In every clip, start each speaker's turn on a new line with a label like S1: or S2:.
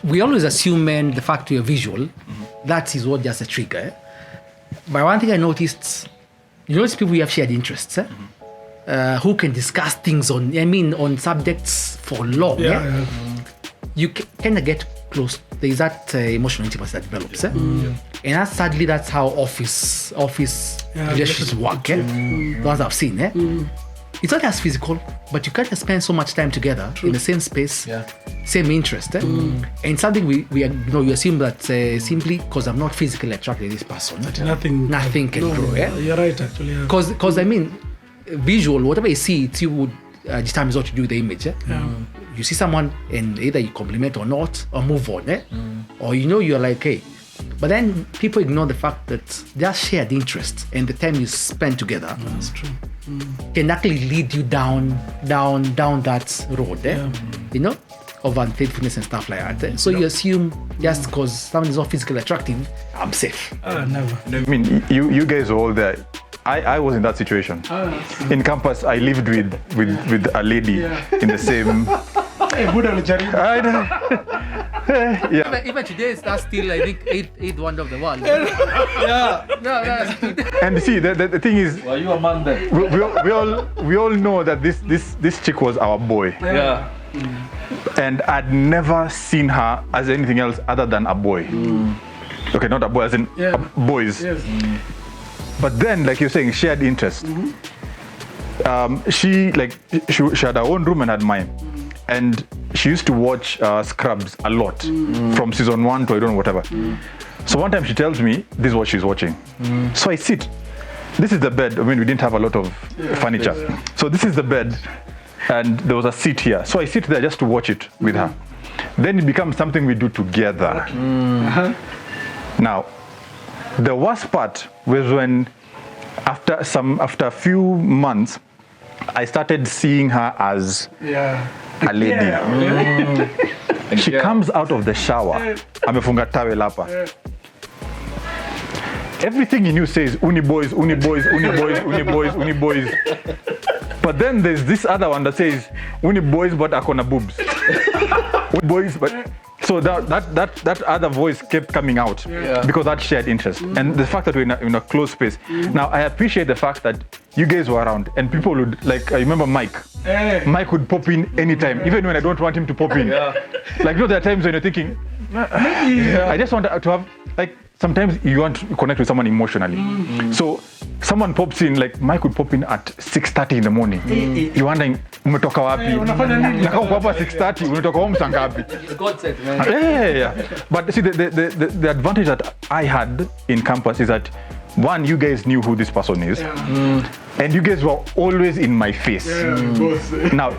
S1: we always assume the fact you're visual, that is what just a trigger. But one thing I noticed, you notice people who have shared interests, who can discuss things on subjects for long. You kind of get close. There is that emotional intimacy that develops. And sadly, that's how office relationships work. The ones I've seen. It's not as physical, but you can't spend so much time together in the same space, same interest. And something we assume that simply because I'm not physically attracted to this person, nothing can grow.
S2: You're right, actually.
S1: Because I mean, visual, whatever you see, it's you would determine what to do with the image. You see someone and either you compliment or not, or move on. Or you're like, hey. But then people ignore the fact that just shared interest and the time you spend together.
S2: That's true.
S1: Can actually lead you down that road, of unfaithfulness and stuff like that. So you assume just because someone is not physically attractive, I'm safe.
S2: Never.
S3: I mean, you guys were all there. I was in that situation. In campus, I lived with a lady in the same.
S1: Even today, that's still, I think, eighth wonder of the world.
S3: And see, the thing is,
S4: were you a man then?
S3: we all know that this chick was our boy. And I'd never seen her as anything else other than a boy. Okay, not a boy, as in boys. But then, like you're saying, shared interest. She had her own room and had mine. And she used to watch Scrubs a lot, from season 1 to I don't know whatever. So one time she tells me this is what she's watching. So I sit. This is the bed. I mean, we didn't have a lot of furniture. So this is the bed, and there was a seat here. So I sit there just to watch it with her. Then it becomes something we do together. Now, the worst part was when after a few months, I started seeing her as a lady. She comes out of the shower. Amefunga towel hapa. Everything he knew says uni boys, uni boys, uni boys, uni boys, uni boys. But then there's this other one that says uni boys but akona boobs. Uni boys but so that other voice kept coming out because that shared interest and the fact that we're in a closed space. Now I appreciate the fact that you guys were around and people would I remember Mike. Mike would pop in anytime, even when I don't want him to pop in. There are times when you're thinking, I just want to have sometimes you want to connect with someone emotionally. So someone pops in, Mike would pop in at 6:30 in the morning. You're wondering, umetoka wapi? Nakao hapa 6:30, umetoka home saa ngapi?
S1: God said, man.
S3: But see, the advantage that I had in campus is that one, you guys knew who this person is, and you guys were always in my face. Now,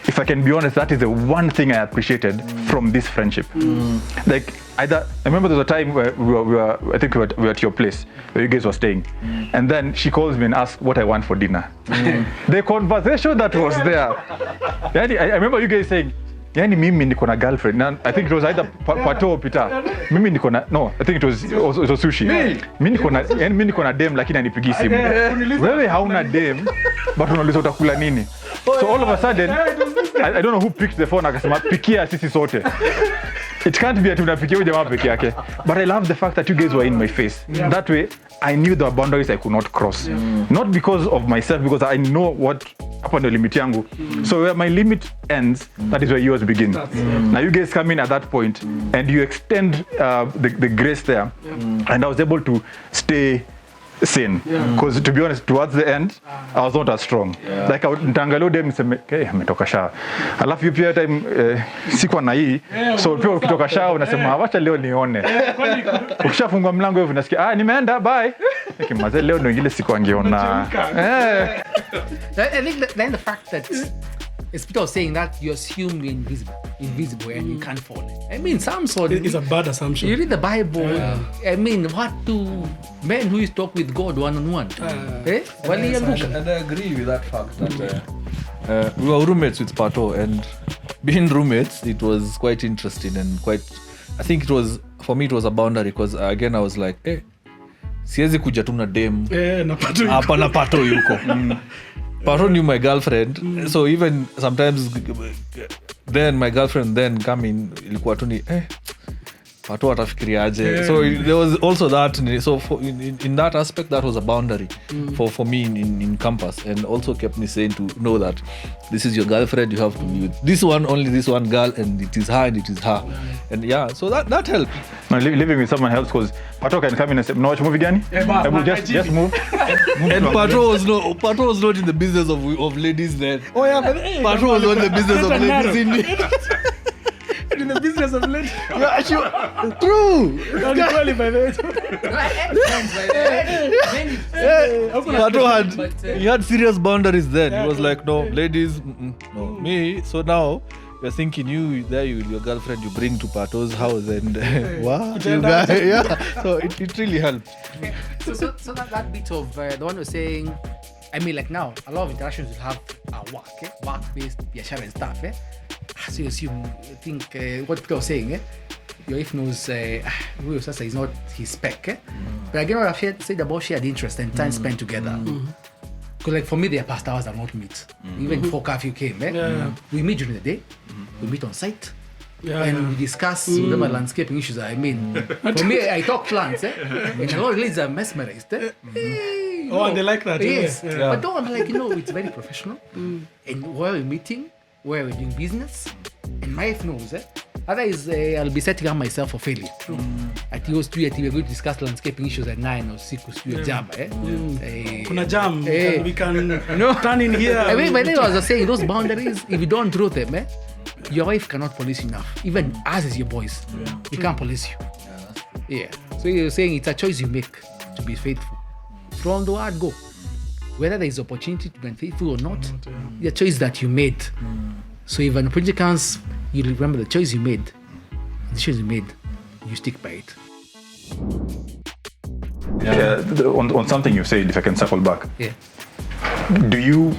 S3: if I can be honest, that is the one thing I appreciated from this friendship. I remember there was a time where we were at your place where you guys were staying, and then she calls me and asks what I want for dinner. The conversation that was there. I remember you guys saying, yani mimi niko na girlfriend. I think it was either Pato or Peter. Mimi niko na, no, I think it was Sushi. Mimi niko na dem lakini anipigi simu. Wewe hauna dem, but unauliza utakula nini? So all of a sudden, I don't know who picked the phone akasema pikia sisi sote. It can't be ati unapikia huyu jamaa peke yake. But I love the fact that you guys were in my face. That way, I knew the boundaries I could not cross. Not because of myself, because I know what hapa ndio limit yangu. So where my limit ends, that is where yours begins. Now you guys come in at that point and you extend the grace there. And I was able to stay sane. Because to be honest, towards the end, I was not as strong. Like nitaangalia dem niseme, "Okay, ametoka shower." Alafu you pia time sikuwa na hii. So pia ukitoka shower unasema, "Wacha leo nione." Ukishafungua mlango hivi unasikia, nimeenda, bye." Nikimaze leo ndio ile siku angeona.
S1: I think then the fact that it's Peter saying that you assume you're invisible and you can't fall. I mean, some sort
S2: it's a bad assumption.
S1: You read the Bible. I mean, what do men who used to talk with God one-on-one?
S4: And I agree with that fact that we were roommates with Pato, and being roommates, it was quite interesting and I think it was, for me, it was a boundary because again, I was like, siwezi kuja tu na dem. Hapa na Pato yuko. Pato knew my girlfriend, so even sometimes then my girlfriend then coming ilikuwa tu ni watu watafikiriaje. So there was also that. So in that aspect, that was a boundary for me in campus, and also kept me saying to know that this is your girlfriend, you have to be with this one, only this one girl, and it is her and it is her. And yeah, so that helped.
S3: No, living with someone else, because Pato can come in and say, no, movie gani? Just move.
S4: And Pato was not in the business of ladies then.
S2: Oh yeah, but
S4: Pato was not in the business of ladies
S2: in the business of ladies.
S4: Yeah, actually, true. Pato he had serious boundaries then. He was like, no, ladies, no, me. So now you're thinking your girlfriend you bring to Pato's house, and wow, you guys, yeah. So it really helped.
S1: So that bit of the one was saying, I mean, like now, a lot of interactions will have work-based, biashara and stuff. So you assume, I think what people are saying, your wife knows who your sister is not his spec. But again, what I've said about shared interest and time spent together. Because like for me, their past hours are not meet. Even before curfew came, we meet during the day, we meet on site, and we discuss whatever landscaping issues. I mean, for me, I talk plants, and a lot of ladies are mesmerized.
S2: And they like that.
S1: Yes, but don't I'm like, it's very professional. And where we're meeting, where we're doing business, and my wife knows. Otherwise, I'll be setting up myself for failure. At yours 2 we're going to discuss landscaping issues at 9 or 6 or jam.
S2: Kuna jam, we can turn in here.
S1: I mean, by the way, I was saying, those boundaries, if you don't draw them, your wife cannot police you enough. Even us as your boys, we can't police you. Yeah. So you're saying it's a choice you make to be faithful. From the word go. Whether there is opportunity to be unfaithful or not, the choice that you made. So if an opportunity comes, you remember the choice you made. The choice you made, you stick by it.
S3: Yeah. On something you said, if I can circle back.
S1: Yeah.
S3: Do you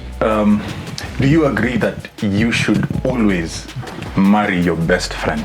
S3: agree that you should always marry your best friend?